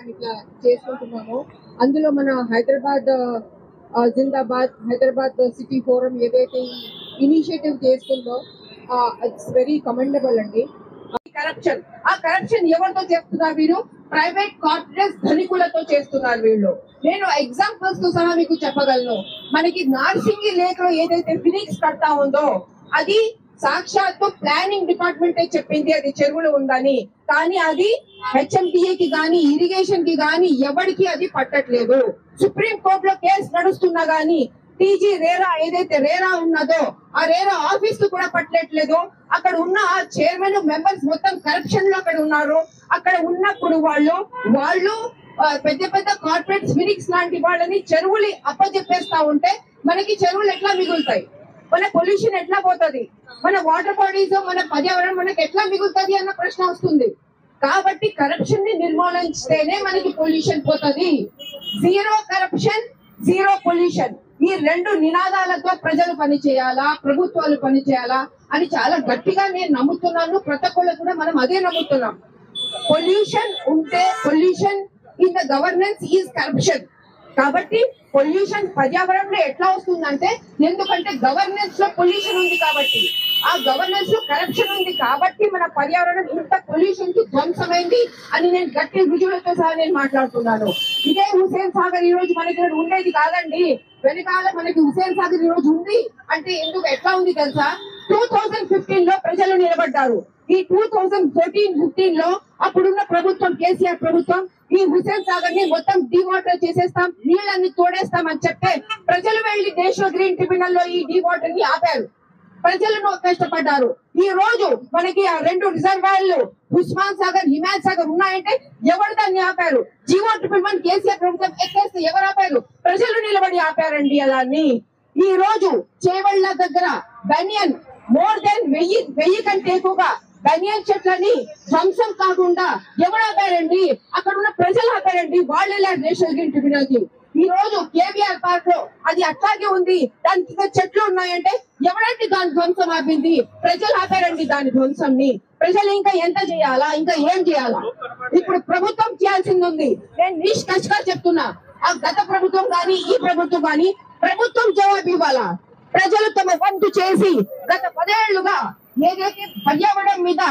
మనం ఇట్లా చేసుకుంటున్నామో అందులో మన హైదరాబాద్ జిందాబాద్ హైదరాబాద్ సిటీ ఫోరం ఏదైతే ఇనిషియేటివ్ చేసుకుందో ఇట్స్ వెరీ కమెండబుల్ అండి. కరప్షన్, ఆ కరప్షన్ ఎవరితో చేస్తున్నారు వీరు? ప్రైవేట్ కార్పొరేట్స్ ధనికులతో చేస్తున్నారు వీళ్ళు. నేను ఎగ్జాంపుల్స్ తో సహా మీకు చెప్పగలను. మనకి నార్సింగి లేక్ లో ఏదైతే ఫినిక్స్ కడతా ఉందో అది సాక్షాత్తు ప్లానింగ్ డిపార్ట్మెంటే చెప్పింది అది చెరువులు ఉందని. కానీ అది హెచ్ఎండిఏకి గానీ ఇరిగేషన్ కి గానీ ఎవరికి అది పట్టట్లేదు. సుప్రీం కోర్టులో కేసు నడుస్తున్నా గానీ టీజీ రేరా ఏదైతే రేరా ఉన్నదో ఆ రేరా ఆఫీస్ కూడా పట్టట్లేదు. అక్కడ ఉన్న చైర్మన్ మెంబర్స్ మొత్తం కరప్షన్ లో అక్కడ ఉన్నారు. అక్కడ ఉన్నప్పుడు వాళ్ళు పెద్ద పెద్ద కార్పొరేట్ ఫినిక్స్ లాంటి వాళ్ళని చెరువులు అప్పచెప్పేస్తా ఉంటే మనకి చెరువులు ఎట్లా మిగులుతాయి? మన పొల్యూషన్ ఎట్లా పోతుంది? మన వాటర్ బాడీస్ మన పర్యావరణం మనకి ఎట్లా మిగులుతుంది అన్న ప్రశ్న వస్తుంది. కాబట్టి కరప్షన్ ని నిర్మూలించితేనే మనకి పొల్యూషన్ పోతుంది. జీరో కరప్షన్, జీరో పొల్యూషన్, ఈ రెండు నినాదాలతో ప్రజలు పనిచేయాలా, ప్రభుత్వాలు పనిచేయాలా అని చాలా గట్టిగా నేను నమ్ముతున్నాను. ప్రతి ఒక్కళ్ళు కూడా మనం అదే నమ్ముతున్నాం. పొల్యూషన్ ఉంటే pollution in the governance is corruption. కాబట్టి పొల్యూషన్ పర్యావరణంలో ఎట్లా వస్తుందంటే ఎందుకంటే గవర్నెన్స్ లో పొల్యూషన్ ఉంది కాబట్టి, ఆ గవర్నెన్స్ లో కరప్షన్ ఉంది కాబట్టి మన పర్యావరణం ఇంత పొల్యూషన్ కి ధ్వంసమైంది అని నేను గట్టి రుజువులతో సహా నేను మాట్లాడుతున్నాను. ఇదే హుసేన్ సాగర్ ఈ రోజు మనకి ఉండేది కాదండి. వెనకాల మనకి హుసేన్ సాగర్ ఈ రోజు ఉంది అంటే ఎందుకు ఎట్లా ఉంది తెలుసా? 2015 లో ప్రజలు నిలబడ్డారు. ఈ 2014-15 లో అప్పుడున్న ప్రభుత్వం కేసీఆర్ ప్రభుత్వం ఈ హుసేన్ సాగర్ ని మొత్తం డివాటర్ చేసేస్తాం, నీళ్ళన్ని తోడేస్తాం అని చెప్తే ప్రజలు వెళ్లి నేషనల్ గ్రీన్ ట్రిబ్యునల్ లో ఈ డివాటర్ ని ఆపారు. ప్రజలను కష్టపడ్డారు. ఈ రోజు మనకి ఆ రెండు రిజర్వాయర్లు ఉస్మాన్ సాగర్, హిమాయత్ సాగర్ ఉన్నాయంటే ఎవరు దాన్ని ఆపారు? జీవో 111 కేసీఆర్ ప్రభుత్వం ఎక్కేస్తే ఎవరు ఆపారు? ప్రజలు నిలబడి ఆపారండి దాన్ని. ఈ రోజు చేవళ్ళ దగ్గర బనియన్ మోర్ దెన్ 1000 కంటే ఎక్కువగా బనియన్ చెట్లని ధ్వంసం కాకుండా ఎవరు ఆపారండి? అక్కడ ఉన్న ప్రజలు ఆపారండి. వాళ్ళే నేషనల్ గ్రీన్ ట్రిబ్యునల్ కి. ఈ రోజు కేవీఆర్ పార్క్ లో అది అట్లాగే ఉంది, దానికి చెట్లు ఉన్నాయంటే ఎవరంటే దాని ధ్వంసం ఆపింది? ప్రజలు ఆపారండి దాని ధ్వంసం. ప్రజలు ఇంకా ఎంత చేయాలా, ఇంకా ఏం చేయాలా? ఇప్పుడు ప్రభుత్వం చేయాల్సింది ఉంది. నేను నిష్కర్షగా చెప్తున్నా, ఆ గత ప్రభుత్వం కానీ ఈ ప్రభుత్వం కానీ ప్రభుత్వం జవాబు ఇవ్వాలా. ప్రజలు తమ వంతు చేసి గత 10 ఏళ్లుగా ఏదైతే పర్యావరణం మీద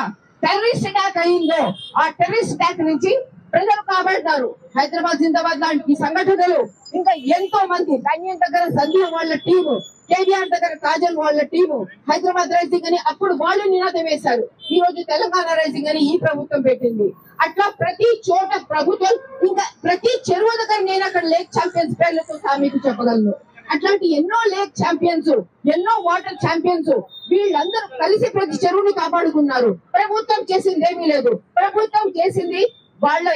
టెర్రరిస్ట్ అటాక్ అయిందో ఆ టెర్రరిస్ట్ అటాక్ నుంచి ప్రజలు కాపాడతారు. హైదరాబాద్ జిందాబాద్ లాంటి సంఘటనలు ఇంకా ఎంతో మంది, బనియన్ దగ్గర సందీప్ వాళ్ళ టీము, కేటీఆర్ దగ్గర కాజల్ వాళ్ళ టీము, హైదరాబాద్ రైజింగ్ అని అప్పుడు వాళ్ళు నినాదం వేశారు. ఈ రోజు తెలంగాణ రైజింగ్ అని ఈ ప్రభుత్వం పెట్టింది. అట్లా ప్రతి చోట ప్రభుత్వం, ఇంకా ప్రతి చెరువు దగ్గర నేను అక్కడ లేక్ ఛాంపియన్స్ పేర్లతో మీకు చెప్పగలను. అట్లాంటి ఎన్నో లేక్ ఛాంపియన్స్, ఎన్నో వాటర్ ఛాంపియన్స్ వీళ్ళందరూ కలిసి ప్రతి చెరువుని కాపాడుకున్నారు. ప్రభుత్వం చేసింది ఏమీ లేదు. ప్రభుత్వం చేసింది వాళ్ళ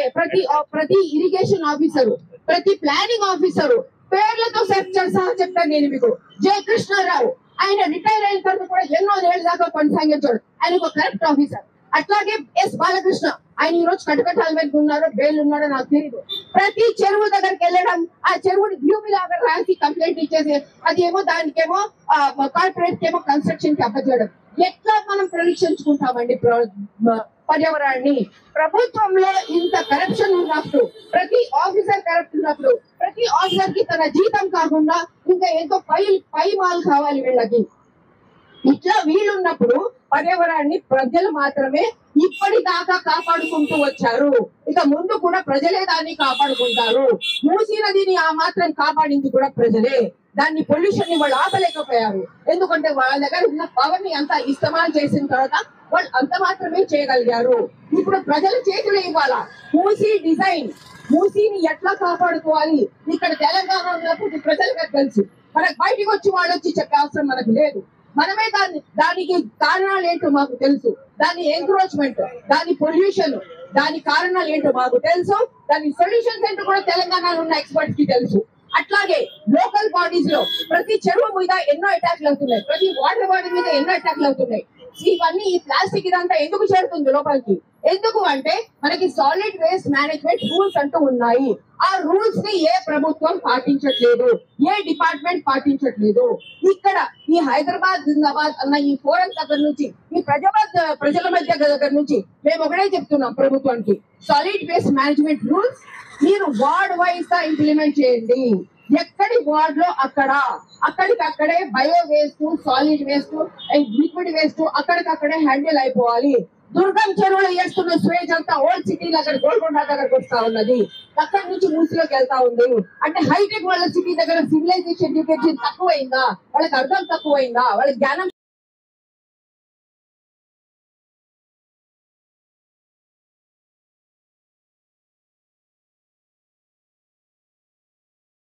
ప్రతి ఇరిగేషన్ ఆఫీసరు, ప్రతి ప్లానింగ్ ఆఫీసరు పేర్లతో సహా చెప్తాను నేను మీకు. జయకృష్ణారావు ఆయన రిటైర్ అయిన తర్వాత కూడా ఎన్నో ఏళ్ళ దాకా కొనసాగించాడు. ఆయన ఒక కరెక్ట్ ఆఫీసర్. అట్లాగే ఎస్ బాలకృష్ణ ఆయన ఈ రోజు కటకటాల మీద ఉన్నారో బెయిల్ ఉన్నారో నాకు తెలియదు. ప్రతి చెరువు దగ్గరికి వెళ్ళడం, ఆ చెరువుని భూమి లాగా రాసి కంప్లైంట్ ఇచ్చేసి అది ఏమో దానికేమో కార్పొరేట్ ఏమో కన్స్ట్రక్షన్ కి అప్పచేయడం. ఎట్లా మనం పరీక్షించుకుంటామండి పర్యావరణాన్ని? ప్రభుత్వంలో ఇంత కరప్షన్ ఉన్నప్పుడు, ప్రతి ఆఫీసర్ కరప్ట్ ఉన్నప్పుడు, ప్రతి ఆఫీసర్ కి తన జీతం కాకుండా ఇంకా ఎంతో పై మాల్ కావాలి వీళ్ళకి. ఇట్లా వీళ్ళున్నప్పుడు పర్యావరణాన్ని ప్రజలు మాత్రమే ఇప్పటిదాకా కాపాడుకుంటూ వచ్చారు. ఇక ముందు కూడా ప్రజలే దాన్ని కాపాడుకుంటారు. మూసీ నదిని ఆ మాత్రం కాపాడింది కూడా ప్రజలే. దాన్ని పొల్యూషన్ ని వాళ్ళు ఆపలేకపోయారు. ఎందుకంటే వాళ్ళ దగ్గర ఉన్న పవర్ ని అంతా ఇస్తమాల్ చేసిన తర్వాత వాళ్ళు అంత మాత్రమే చేయగలిగారు. ఇప్పుడు ప్రజల చేతులు ఇవ్వాలా. మూసీ డిజైన్, మూసీని ఎట్లా కాపాడుకోవాలి ఇక్కడ తెలంగాణ ఉన్నప్పుడు ప్రజలకు తెలుసు. మనకు బయటికి వచ్చి వాళ్ళు వచ్చి చెప్పే అవసరం మనకు లేదు. మనమే దానికి కారణాలు ఏంటో మాకు తెలుసు. దాని ఎంక్రోచ్మెంట్, దాని పొల్యూషన్, దాని కారణాలు ఏంటో మాకు తెలుసు. దాని సొల్యూషన్స్ ఏంటో కూడా తెలంగాణలో ఉన్న ఎక్స్పర్ట్స్ కి తెలుసు. అట్లాగే లోకల్ బాడీస్ లో ప్రతి చెరువు మీద ఎన్నో అటాక్లు అవుతున్నాయి, ప్రతి వాటర్ బాడీ మీద ఎన్నో అటాక్లు అవుతున్నాయి. ఇవన్నీ ఈ ప్లాస్టిక్ ఇదంతా ఎందుకు చేరుతుంది లోపలికి? ఎందుకు అంటే మనకి సాలిడ్ వేస్ట్ మేనేజ్మెంట్ రూల్స్ అంటూ ఉన్నాయి. ఆ రూల్స్ ని ఏ ప్రభుత్వం పాటించట్లేదు, ఏ డిపార్ట్మెంట్ పాటించట్లేదు. ఇక్కడ ఈ హైదరాబాద్ జిందాబాద్ అన్న ఈ ఫోరం దగ్గర నుంచి, ఈ ప్రజల మధ్య దగ్గర నుంచి మేము ఒకటే చెప్తున్నాం ప్రభుత్వానికి, సాలిడ్ వేస్ట్ మేనేజ్మెంట్ రూల్స్ మీరు వార్డ్ వైజ్ గా ఇంప్లిమెంట్ చేయండి. ఎక్కడి వార్డ్ లో అక్కడికక్కడే bio waste, solid waste and liquid waste అక్కడికక్కడే హ్యాండిల్ అయిపోవాలి. దుర్గం చెరువులో వేస్తున్న స్వేజ్ అంతా ఓల్డ్ సిటీలో అక్కడ గోల్కొండ దగ్గరకు వస్తా ఉన్నది, అక్కడి నుంచి మూసిలోకి వెళ్తా ఉంది. అంటే హైటెక్ వాళ్ళ సిటీ దగ్గర సివిలైజేషన్ ఎడ్యుకేషన్ తక్కువైందా, వాళ్ళకి అర్థం తక్కువైందా, వాళ్ళ జ్ఞానం